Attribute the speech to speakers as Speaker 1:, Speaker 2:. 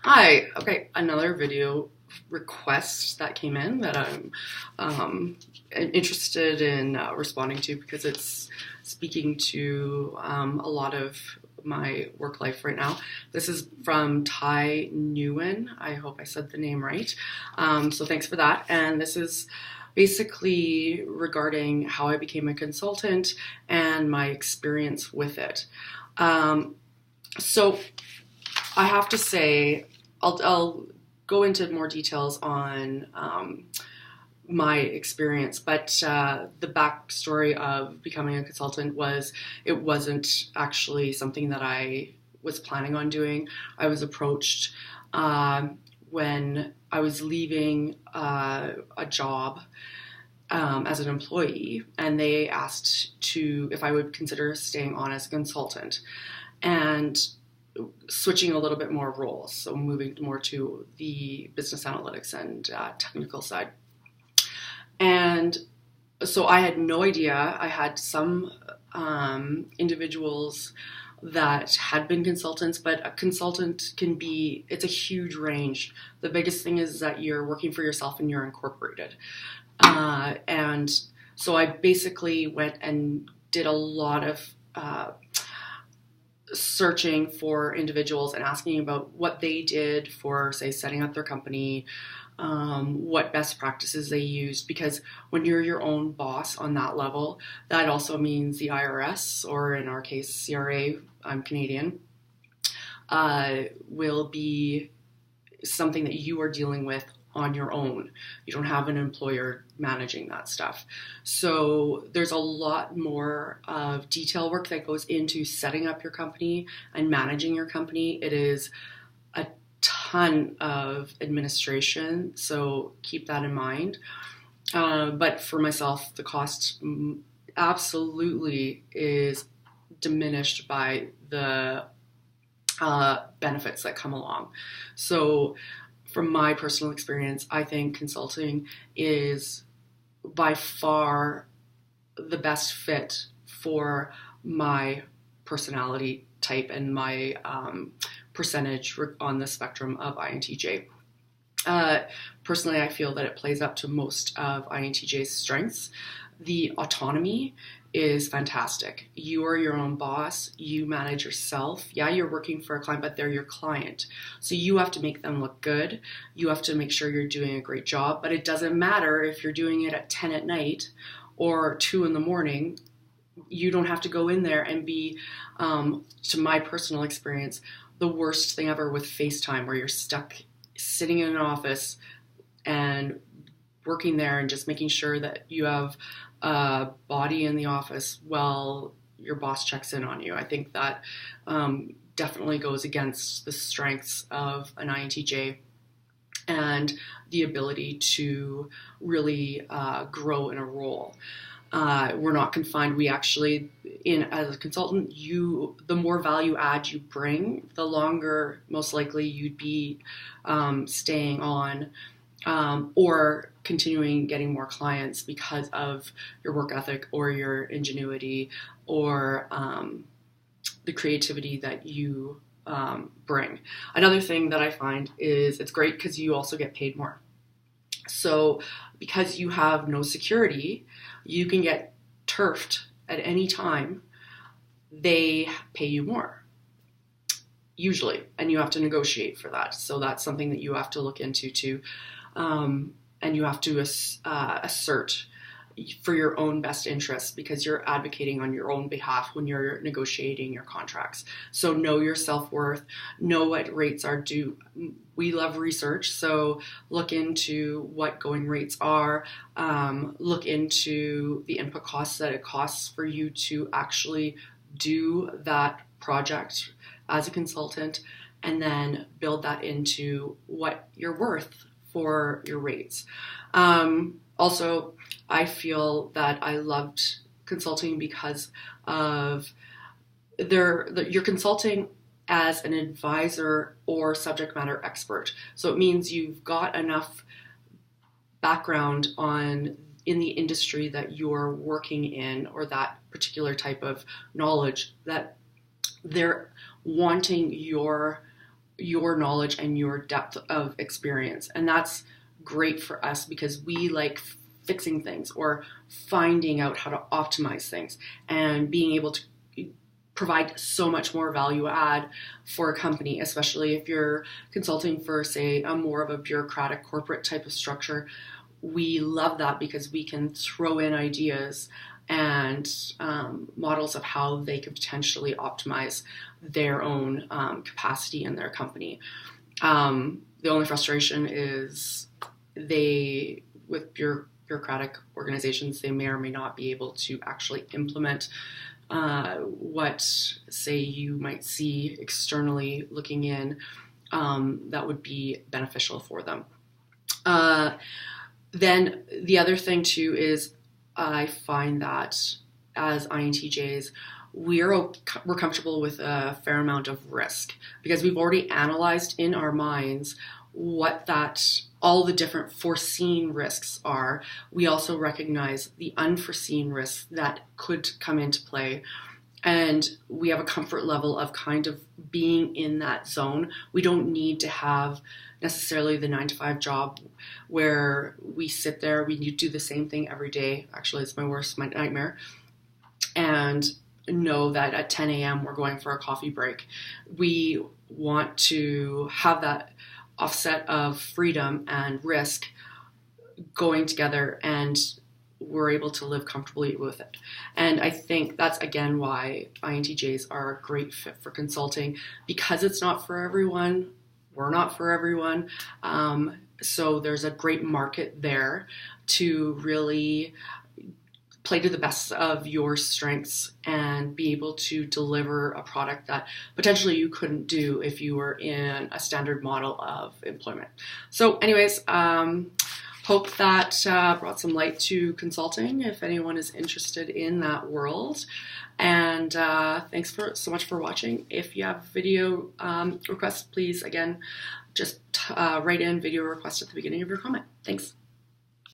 Speaker 1: Hi. Okay, another video request that came in that I'm interested in responding to because it's speaking to a lot of my work life right now. This is from Ty Nguyen. I hope I said the name right. So thanks for that. And this is basically regarding how I became a consultant and my experience with it. So I have to say, I'll go into more details on my experience, but the backstory of becoming a consultant was it wasn't actually something that I was planning on doing. I was approached when I was leaving a job as an employee, and they asked if I would consider staying on as a consultant. And switching a little bit more roles, so moving more to the business analytics and technical side. And so I had no idea. I had some individuals that had been consultants, but a consultant it's a huge range. The biggest thing is that you're working for yourself and you're incorporated. And so I basically went and did a lot of searching for individuals and asking about what they did for, say, setting up their company, what best practices they used, because when you're your own boss on that level, that also means the IRS, or in our case, CRA, I'm Canadian, will be something that you are dealing with on your own. You don't have an employer managing that stuff. So there's a lot more of detail work that goes into setting up your company and managing your company. It is a ton of administration, so keep that in mind. But for myself, the cost absolutely is diminished by the benefits that come along. So from my personal experience, I think consulting is by far the best fit for my personality type and my percentage on the spectrum of INTJ. Personally, I feel that it plays up to most of INTJ's strengths. The autonomy is fantastic. You are your own boss. You manage yourself. Yeah, you're working for a client, but they're your client. So you have to make them look good. You have to make sure you're doing a great job. But it doesn't matter if you're doing it at 10 at night or 2 in the morning. You don't have to go in there and be, to my personal experience, the worst thing ever with FaceTime, where you're stuck sitting in an office and working there and just making sure that you have a body in the office while your boss checks in on you. I think that definitely goes against the strengths of an INTJ and the ability to really grow in a role. We're not confined. We actually, as a consultant, the more value add you bring, the longer most likely you'd be staying on or continuing getting more clients because of your work ethic or your ingenuity or the creativity that you bring. Another thing that I find is it's great because you also get paid more. So because you have no security, you can get turfed at any time. They pay you more, usually, and you have to negotiate for that. So that's something that you have to look into too. And you have to assert for your own best interests because you're advocating on your own behalf when you're negotiating your contracts. So know your self-worth, know what rates are due. We love research, so look into what going rates are, look into the input costs that it costs for you to actually do that project as a consultant, and then build that into what you're worth for your rates. Also, I feel that I loved consulting because of you're consulting as an advisor or subject matter expert. So it means you've got enough background in the industry that you're working in, or that particular type of knowledge, that they're wanting your your knowledge and your depth of experience. And that's great for us because we like fixing things or finding out how to optimize things and being able to provide so much more value add for a company, especially if you're consulting for, say, a more of a bureaucratic corporate type of structure. We love that because we can throw in ideas and models of how they could potentially optimize their own capacity in their company. The only frustration is with bureaucratic organizations, they may or may not be able to actually implement what, say, you might see externally looking in that would be beneficial for them. Then the other thing too is I find that as INTJs, we're comfortable with a fair amount of risk because we've already analyzed in our minds what all the different foreseen risks are. We also recognize the unforeseen risks that could come into play. And we have a comfort level of kind of being in that zone. We don't need to have necessarily the 9-to-5 job where we sit there, we do the same thing every day. Actually, it's my nightmare. And know that at 10 a.m. we're going for a coffee break. We want to have that offset of freedom and risk going together, and we're able to live comfortably with it. And I think that's, again, why INTJs are a great fit for consulting, because it's not for everyone. We're not for everyone. So there's a great market there to really play to the best of your strengths and be able to deliver a product that potentially you couldn't do if you were in a standard model of employment. So anyways, hope that brought some light to consulting if anyone is interested in that world. And thanks so much for watching. If you have video requests, please, again, just write in video request at the beginning of your comment. Thanks.